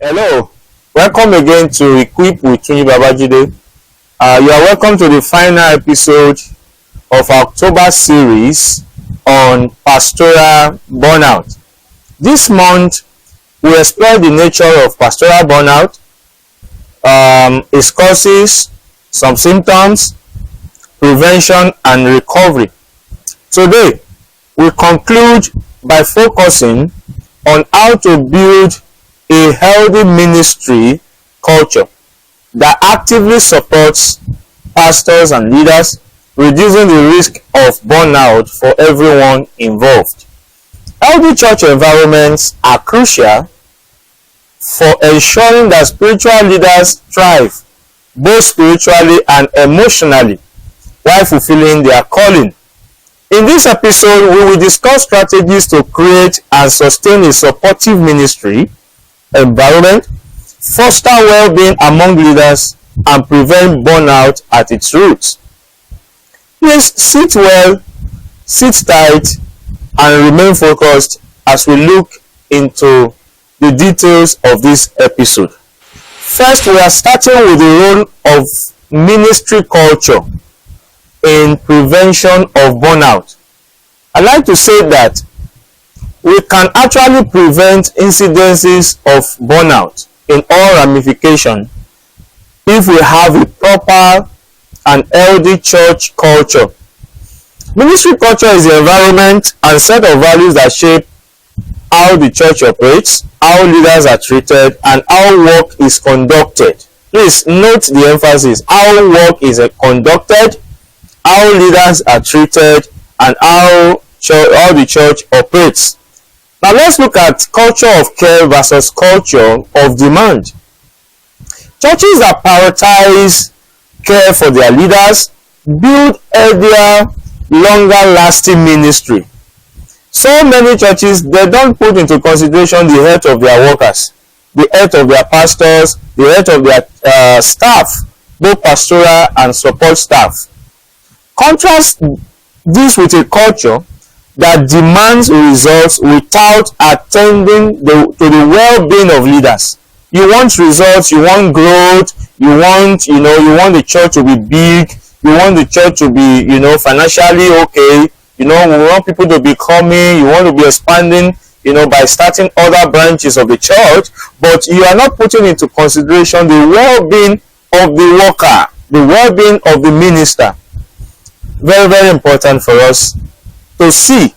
Hello, welcome again to Equip with Tunji Babajide. You are welcome to the final episode of our October series on Pastoral Burnout. This month, we explore the nature of pastoral burnout, its causes, some symptoms, prevention, and recovery. Today, we conclude by focusing on how to build a healthy ministry culture that actively supports pastors and leaders, reducing the risk of burnout for everyone involved. Healthy church environments are crucial for ensuring that spiritual leaders thrive both spiritually and emotionally while fulfilling their calling. In this episode, we will discuss strategies to create and sustain a supportive ministry environment, foster well-being among leaders, and prevent burnout at its roots. Please sit well, sit tight, and remain focused as we look into the details of this episode. First, we are starting with the role of ministry culture in prevention of burnout. I'd like to say that we can actually prevent incidences of burnout in all ramifications if we have a proper and healthy church culture. Ministry culture is the environment and set of values that shape how the church operates, how leaders are treated, and how work is conducted. Please note the emphasis: how work is conducted, how leaders are treated, and how the church operates. Now let's look at culture of care versus culture of demand. Churches that prioritize care for their leaders build healthier, longer-lasting ministry. So many churches, they don't put into consideration the health of their workers, the health of their pastors, the health of their staff, both pastoral and support staff. Contrast this with a culture that demands results without attending to the well-being of leaders. You want results, you want growth, you want the church to be big, you want the church to be, financially okay, we want people to be coming, you want to be expanding, by starting other branches of the church, but you are not putting into consideration the well-being of the worker, the well-being of the minister. Very, very important for us to see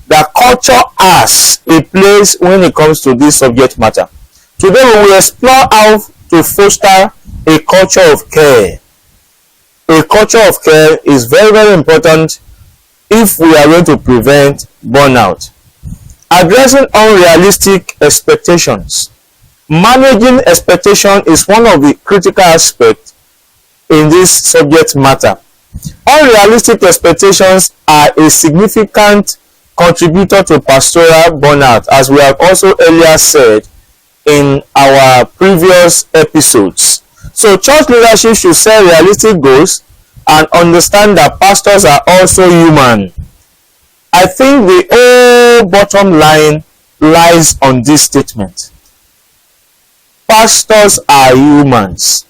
that culture has a place when it comes to this subject matter. Today we will explore how to foster a culture of care. A culture of care is very, very important if we are going to prevent burnout. Addressing unrealistic expectations. Managing expectation is one of the critical aspects in this subject matter. Unrealistic expectations are a significant contributor to pastoral burnout, as we have also earlier said in our previous episodes. So church leadership should set realistic goals and understand that pastors are also human. I think the whole bottom line lies on this statement. Pastors are humans.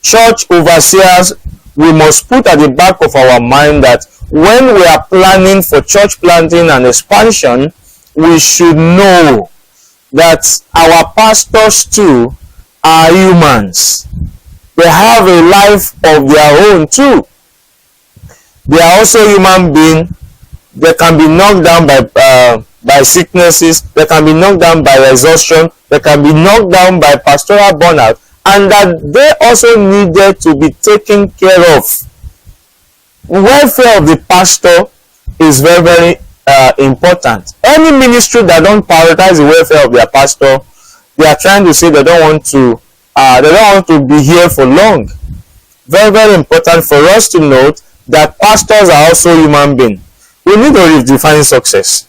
Church overseers, we must put at the back of our mind that when we are planning for church planting and expansion, we should know that our pastors too are humans. They have a life of their own too. They are also human beings. They can be knocked down by sicknesses. They can be knocked down by exhaustion. They can be knocked down by pastoral burnout, and that they also needed to be taken care of. Welfare of the pastor is very, very important. Any ministry that don't prioritize the welfare of their pastor, they are trying to say they don't want to be here for long. Very, very important for us to note that pastors are also human beings. We need to redefine success,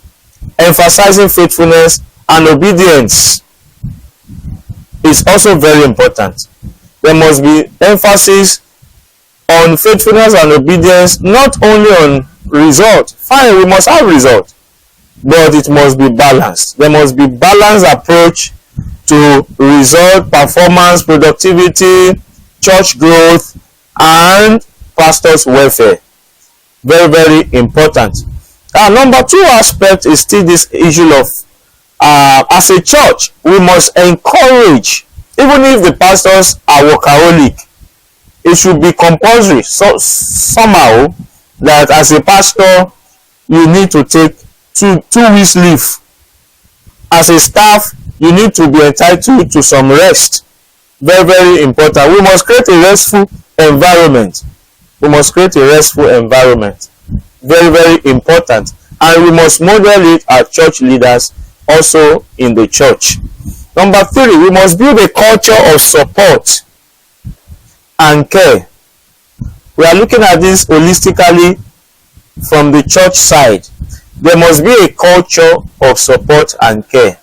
emphasizing faithfulness and obedience is also very important. There must be emphasis on faithfulness and obedience, not only on result. Fine, we must have result, but it must be balanced. There must be balanced approach to result, performance, productivity, church growth, and pastors' welfare. Very, very important. Number two aspect is still this issue of as a church, we must encourage, even if the pastors are workaholic, it should be compulsory somehow that as a pastor you need to take two weeks leave. As a staff, you need to be entitled to some rest. Very, very important. We must create a restful environment. We must create a restful environment. Very, very important. And we must model it as church leaders also in the church. Number three, we must build a culture of support and care. We are looking at this holistically from the church side. There must be a culture of support and care.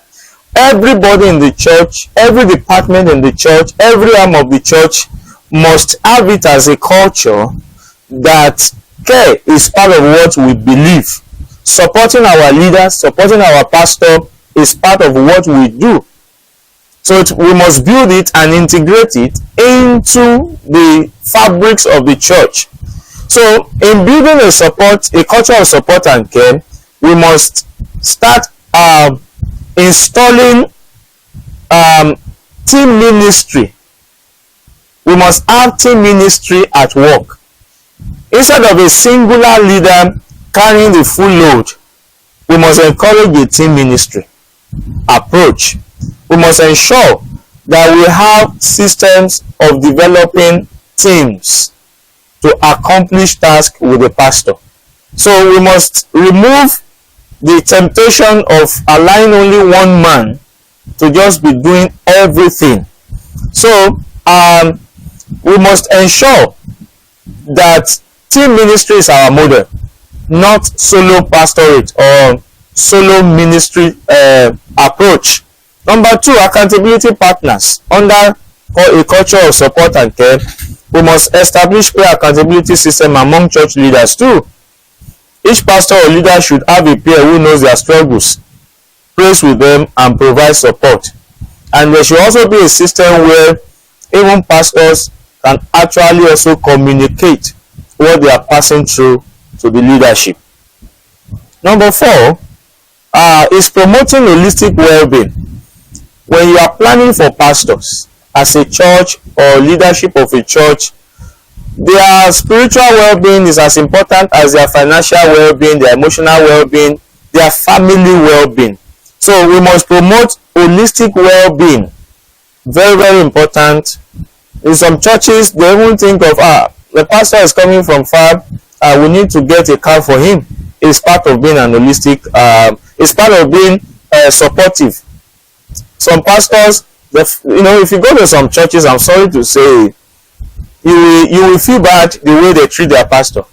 Everybody in the church, every department in the church, every arm of the church must have it as a culture that care is part of what we believe. Supporting our leaders, supporting our pastor is part of what we do. So we must build it and integrate it into the fabrics of the church. So in building a culture of support and care, we must start installing team ministry. We must have team ministry at work. Instead of a singular leader carrying the full load, we must encourage a team ministry approach. We must ensure that we have systems of developing teams to accomplish tasks with the pastor. So we must remove the temptation of allowing only one man to just be doing everything. So we must ensure that team ministry is our model, not solo pastorate or solo ministry approach. Number two, accountability partners. Under a culture of support and care, we must establish peer accountability system among church leaders too. Each pastor or leader should have a peer who knows their struggles, prays with them, and provides support. And there should also be a system where even pastors can actually also communicate what they are passing through to the leadership. Number four is promoting holistic well-being. When you are planning for pastors as a church or leadership of a church, their spiritual well-being is as important as their financial well-being, their emotional well-being, their family well-being. So we must promote holistic well-being. Very, very important. In some churches, they even think of the pastor is coming from far, we need to get a car for him. It's part of being an holistic, it's part of being supportive. Some pastors, if you go to some churches, I'm sorry to say, you will feel bad the way they treat their pastor.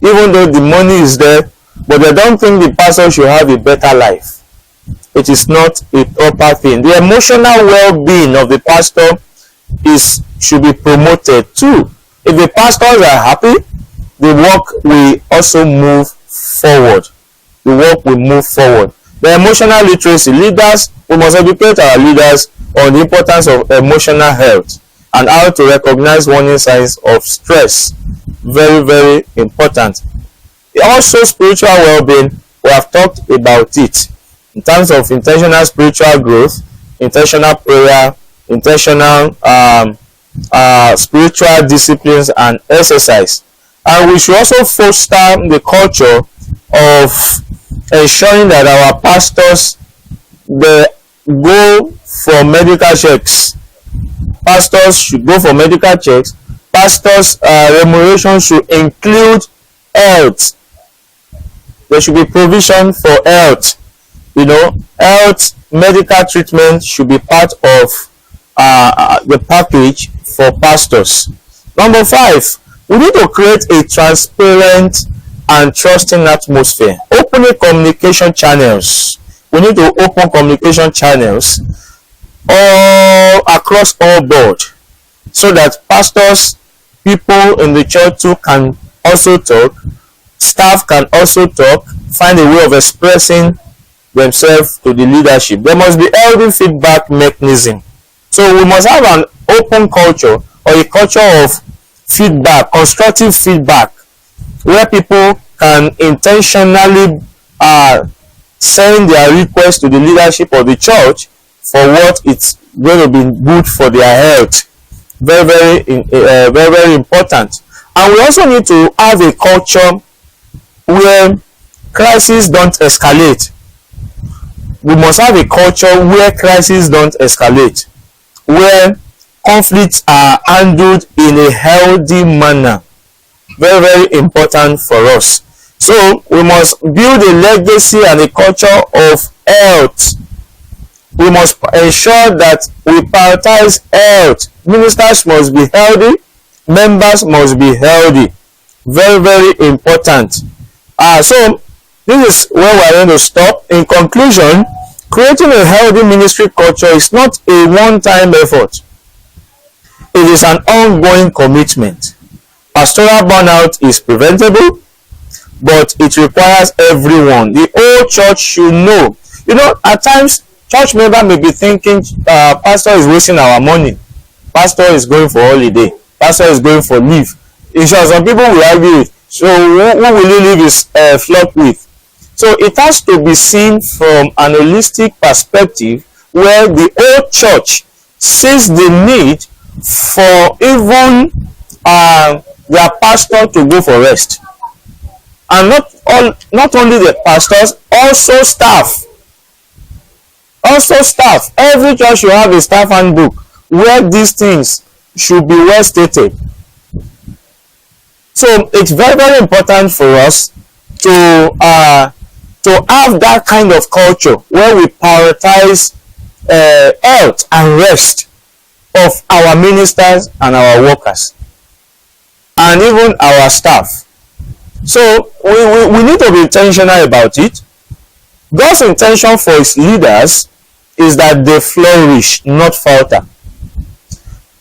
Even though the money is there, but they don't think the pastor should have a better life. It is not a proper thing. The emotional well-being of the pastor should be promoted too. If the pastors are happy, the work will also move forward. The work will move forward. The emotional literacy. Leaders, we must educate our leaders on the importance of emotional health and how to recognize warning signs of stress. Very, very important. Also, spiritual well-being, we have talked about it in terms of intentional spiritual growth, intentional prayer, intentional spiritual disciplines and exercise. And we should also foster the culture of ensuring that our pastors, they go for medical checks. Pastors should go for medical checks. Pastors' remuneration should include health. There should be provision for health. Health, medical treatment should be part of the package for pastors. Number five, we need to create a transparent and trusting atmosphere. Opening communication channels. We need to open communication channels all across all board, so that pastors, people in the church too can also talk, staff can also talk, find a way of expressing themselves to the leadership. There must be healthy feedback mechanism. So we must have an open culture, or a culture of feedback, constructive feedback, where people can intentionally send their request to the leadership of the church for what it's going to be good for their health. Very important. And we also need to have a culture where crises don't escalate. We must have a culture where crises don't escalate, where conflicts are handled in a healthy manner. Very important for us. So we must build a legacy and a culture of health. We must ensure that we prioritize health. Ministers must be healthy, members must be healthy. Very important. So this is where we are going to stop. In conclusion, creating a healthy ministry culture is not a one-time effort. It is an ongoing commitment. Pastoral burnout is preventable, but it requires everyone. The whole church should know. At times, church member may be thinking, pastor is wasting our money. Pastor is going for holiday. Pastor is going for leave. In short, some people will argue with. So who will he leave his flock with? So it has to be seen from an holistic perspective, where the whole church sees the need for even their pastor to go for rest. And not only the pastors, also staff. Every church should have a staff handbook where these things should be well stated. So it's very important for us to have that kind of culture where we prioritize health and rest of our ministers and our workers, and even our staff. So we need to be intentional about it. God's intention for his leaders is that they flourish, not falter.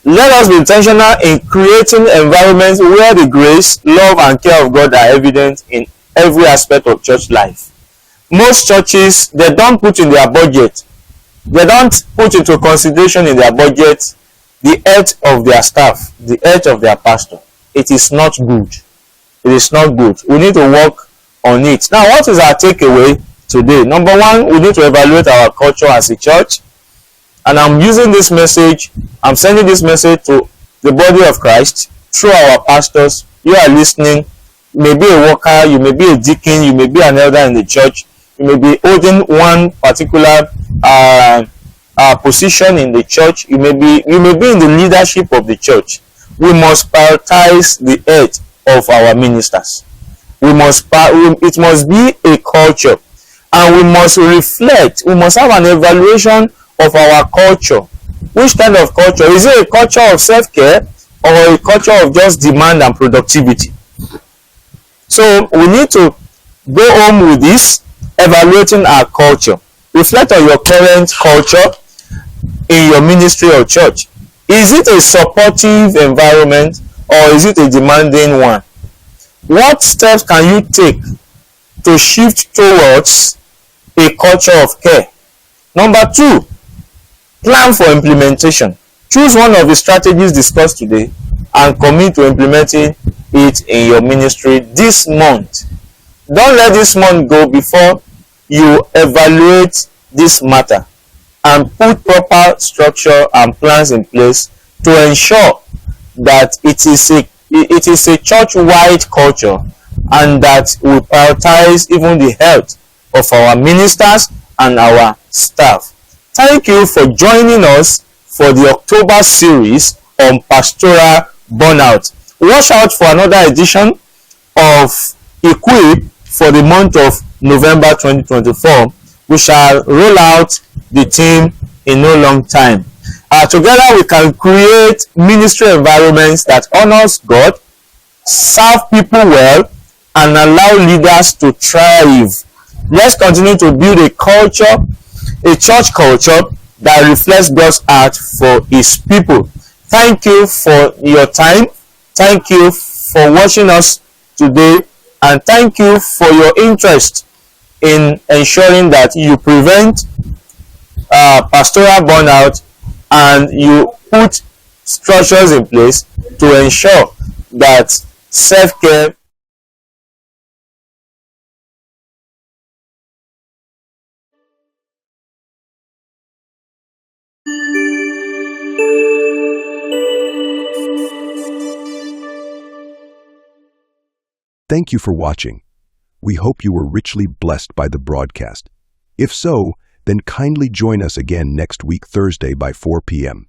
Let us be intentional in creating environments where the grace, love, and care of God are evident in every aspect of church life. Most churches, they don't put in their budget, they don't put into consideration in their budget the health of their staff, the health of their pastor. It is not good. It is not good. We need to work on it. Now, what is our takeaway today? Number one, we need to evaluate our culture as a church. And I'm using this message, I'm sending this message to the body of Christ through our pastors. You are listening. You may be a worker, you may be a deacon, you may be an elder in the church, you may be holding one particular position in the church, you may be in the leadership of the church. We must prioritize the health of our ministers. It must be a culture, and we must reflect. We must have an evaluation of our culture. Which kind of culture? Is it a culture of self-care, or a culture of just demand and productivity? So we need to go home with this, evaluating our culture. Reflect on your current culture in your ministry or church. Is it a supportive environment, or is it a demanding one? What steps can you take to shift towards a culture of care? Number two, plan for implementation. Choose one of the strategies discussed today and commit to implementing it in your ministry this month. Don't let this month go before you evaluate this matter and put proper structure and plans in place to ensure that it is a church-wide culture, and that we prioritize even the health of our ministers and our staff. Thank you for joining us for the October series on Pastoral Burnout. Watch out for another edition of Equip for the month of November 2024. We shall roll out the theme in no long time. Together we can create ministry environments that honors God, serve people well, and allow leaders to thrive. Let's continue to build a culture, a church culture that reflects God's heart for his people. Thank you for your time. Thank you for watching us today, and thank you for your interest in ensuring that you prevent pastoral burnout, and you put structures in place to ensure that self-care Thank you for watching. We hope you were richly blessed by the broadcast. If so, then kindly join us again next week Thursday by 4 p.m.